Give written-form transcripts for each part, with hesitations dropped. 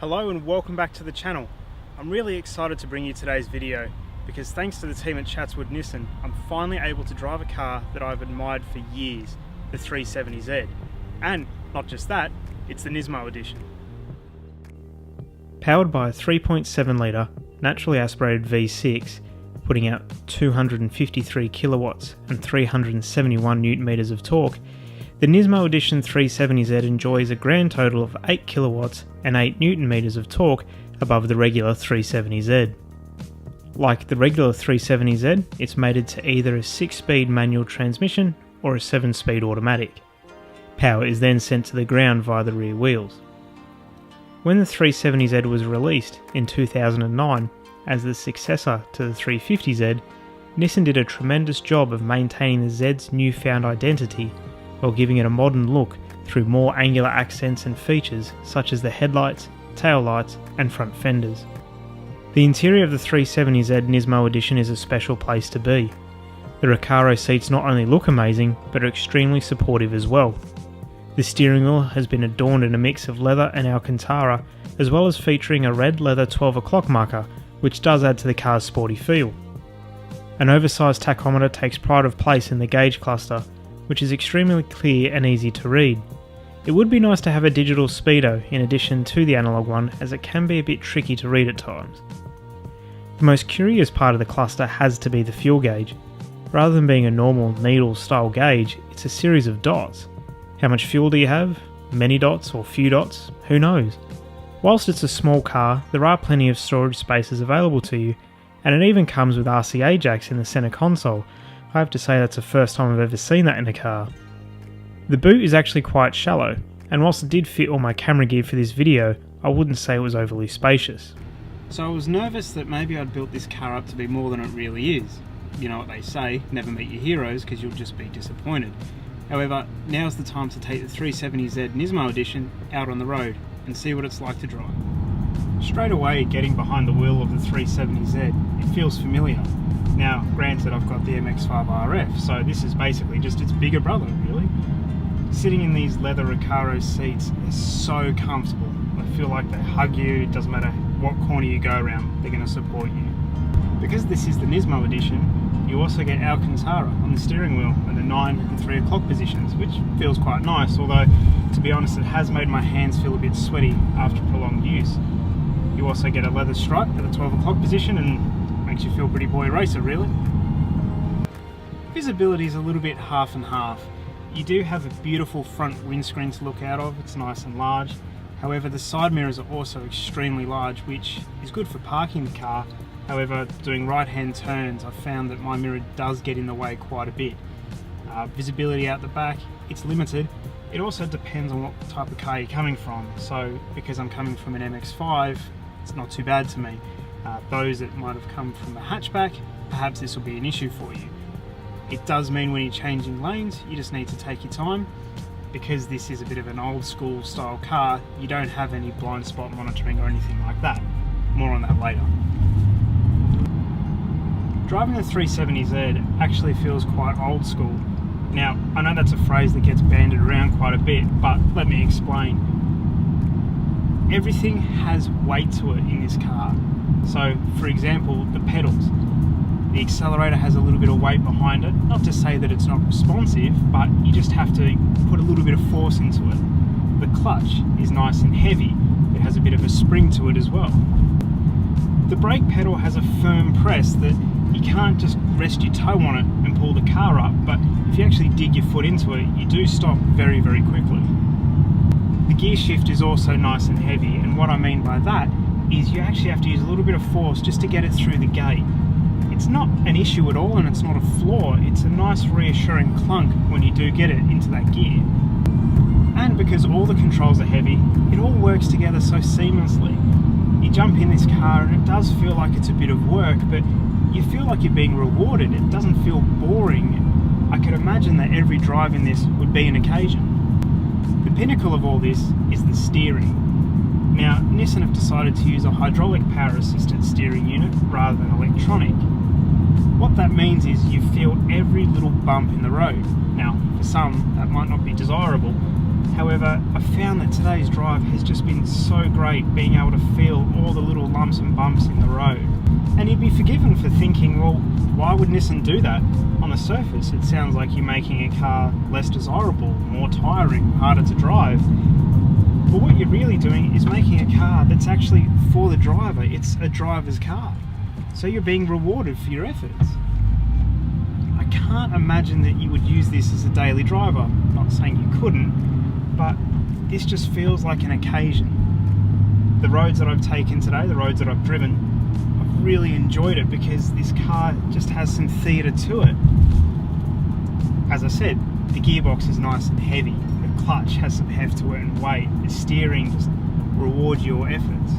Hello and welcome back to the channel. I'm really excited to bring you today's video because thanks to the team at Chatswood Nissan, I'm finally able to drive a car that I've admired for years, the 370Z. And not just that, it's the Nismo Edition. Powered by a 3.7 litre naturally aspirated V6, putting out 253 kilowatts and 371 newton meters of torque, the Nismo Edition 370Z enjoys a grand total of 8 kilowatts and 8 newton meters of torque above the regular 370Z. Like the regular 370Z, it's mated to either a 6-speed manual transmission or a 7-speed automatic. Power is then sent to the ground via the rear wheels. When the 370Z was released in 2009 as the successor to the 350Z, Nissan did a tremendous job of maintaining the Z's newfound identity while giving it a modern look through more angular accents and features such as the headlights, tail lights and front fenders. The interior of the 370Z Nismo Edition is a special place to be. The Recaro seats not only look amazing, but are extremely supportive as well. The steering wheel has been adorned in a mix of leather and Alcantara, as well as featuring a red leather 12 o'clock marker, which does add to the car's sporty feel. An oversized tachometer takes pride of place in the gauge cluster, which is extremely clear and easy to read. It would be nice to have a digital speedo in addition to the analog one, as it can be a bit tricky to read at times. The most curious part of the cluster has to be the fuel gauge. Rather than being a normal needle style gauge, it's a series of dots. How much fuel do you have? Many dots or few dots? Who knows? Whilst it's a small car, there are plenty of storage spaces available to you, and it even comes with RCA jacks in the centre console. I have to say that's the first time I've ever seen that in a car. The boot is actually quite shallow, and whilst it did fit all my camera gear for this video, I wouldn't say it was overly spacious. So I was nervous that maybe I'd built this car up to be more than it really is. You know what they say, never meet your heroes because you'll just be disappointed. However, now's the time to take the 370Z Nismo Edition out on the road and see what it's like to drive. Straight away, getting behind the wheel of the 370Z, it feels familiar. Now, granted, I've got the MX-5 RF, so this is basically just its bigger brother, really. Sitting in these leather Recaro seats is so comfortable. I feel like they hug you, it doesn't matter what corner you go around, they're going to support you. Because this is the Nismo Edition, you also get Alcantara on the steering wheel at the 9 and 3 o'clock positions, which feels quite nice, although, to be honest, it has made my hands feel a bit sweaty after prolonged use. You also get a leather stripe at the 12 o'clock position, and makes you feel pretty boy racer, really. Visibility is a little bit half and half. You do have a beautiful front windscreen to look out of, it's nice and large. However, the side mirrors are also extremely large, which is good for parking the car. However, doing right-hand turns, I've found that my mirror does get in the way quite a bit. Visibility out the back, it's limited. It also depends on what type of car you're coming from. So, because I'm coming from an MX-5, it's not too bad to me. Those that might have come from a hatchback, perhaps this will be an issue for you. It does mean when you're changing lanes, you just need to take your time. Because this is a bit of an old school style car, you don't have any blind spot monitoring or anything like that. More on that later. Driving the 370Z actually feels quite old school. Now, I know that's a phrase that gets bandied around quite a bit, but let me explain. Everything has weight to it in this car. So, for example, the pedals. The accelerator has a little bit of weight behind it. Not to say that it's not responsive, but you just have to put a little bit of force into it. The clutch is nice and heavy. It has a bit of a spring to it as well. The brake pedal has a firm press that you can't just rest your toe on it and pull the car up, but if you actually dig your foot into it, you do stop very, very quickly. The gear shift is also nice and heavy, and what I mean by that is you actually have to use a little bit of force just to get it through the gate. It's not an issue at all, and it's not a flaw. It's a nice reassuring clunk when you do get it into that gear. And because all the controls are heavy, it all works together so seamlessly. You jump in this car and it does feel like it's a bit of work, but you feel like you're being rewarded. It doesn't feel boring. I could imagine that every drive in this would be an occasion. The pinnacle of all this is the steering. Now, Nissan have decided to use a hydraulic power assisted steering unit rather than electronic. What that means is you feel every little bump in the road. Now, for some, that might not be desirable, However, I found that today's drive has just been so great, being able to feel all the little lumps and bumps in the road. And you'd be forgiven for thinking, well, why would Nissan do that? On the surface, it sounds like you're making a car less desirable, more tiring, harder to drive. But what you're really doing is making a car that's actually for the driver. It's a driver's car. So you're being rewarded for your efforts. I can't imagine that you would use this as a daily driver. I'm not saying you couldn't, but this just feels like an occasion. The roads that I've taken today, the roads that I've driven, I've really enjoyed it because this car just has some theatre to it. As I said, the gearbox is nice and heavy. The clutch has some heft to it and weight. The steering just rewards your efforts.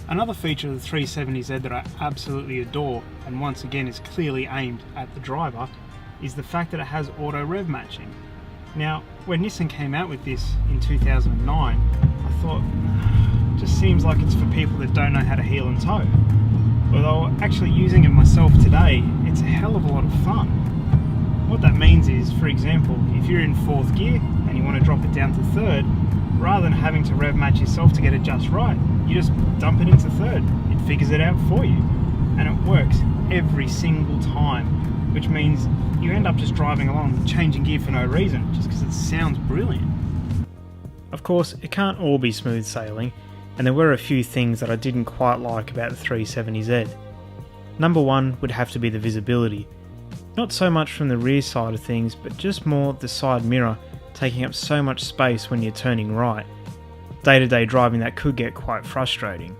Another feature of the 370Z that I absolutely adore, and once again is clearly aimed at the driver, is the fact that it has auto rev matching. Now, when Nissan came out with this in 2009, I thought, it just seems like it's for people that don't know how to heel and tow. Although actually using it myself today, it's a hell of a lot of fun. What that means is, for example, if you're in 4th gear and you want to drop it down to 3rd, rather than having to rev match yourself to get it just right, you just dump it into 3rd. It figures it out for you. And it works every single time, which means you end up just driving along, changing gear for no reason, just because it sounds brilliant. Of course, it can't all be smooth sailing, and there were a few things that I didn't quite like about the 370Z. Number one would have to be the visibility. Not so much from the rear side of things, but just more the side mirror taking up so much space when you're turning right. Day-to-day driving that could get quite frustrating.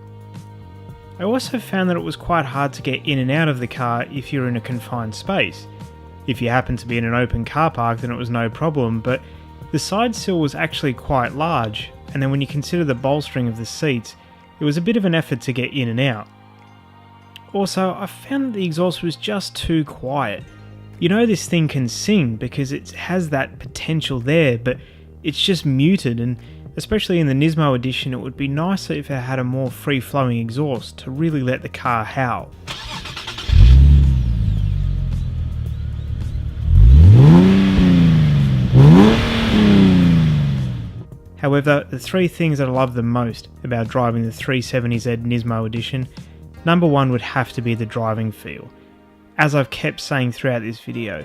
I also found that it was quite hard to get in and out of the car if you're in a confined space. If you happen to be in an open car park, then it was no problem, but the side sill was actually quite large, and then when you consider the bolstering of the seats, it was a bit of an effort to get in and out. Also, I found that the exhaust was just too quiet. You know this thing can sing because it has that potential there, but it's just muted, and especially in the Nismo Edition, it would be nicer if it had a more free-flowing exhaust to really let the car howl. However, the three things that I love the most about driving the 370Z Nismo Edition, number one would have to be the driving feel. As I've kept saying throughout this video,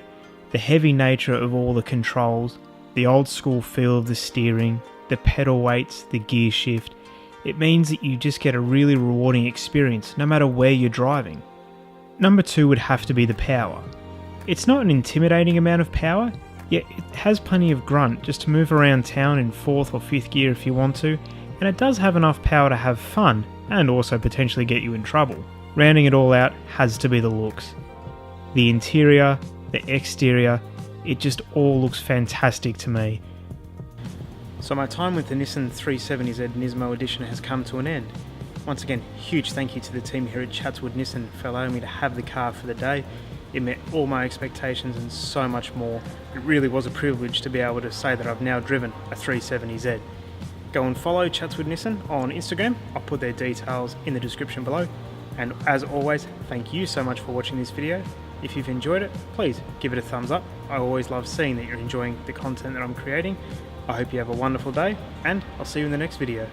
the heavy nature of all the controls, the old school feel of the steering, the pedal weights, the gear shift, it means that you just get a really rewarding experience no matter where you're driving. Number two would have to be the power. It's not an intimidating amount of power, yet it has plenty of grunt just to move around town in 4th or 5th gear if you want to, and it does have enough power to have fun and also potentially get you in trouble. Rounding it all out has to be the looks. The interior, the exterior, it just all looks fantastic to me. So my time with the Nissan 370Z Nismo Edition has come to an end. Once again, huge thank you to the team here at Chatswood Nissan for allowing me to have the car for the day. It met all my expectations and so much more. It really was a privilege to be able to say that I've now driven a 370Z. Go and follow Chatswood Nissan on Instagram. I'll put their details in the description below. And as always, thank you so much for watching this video. If you've enjoyed it, please give it a thumbs up. I always love seeing that you're enjoying the content that I'm creating. I hope you have a wonderful day, and I'll see you in the next video.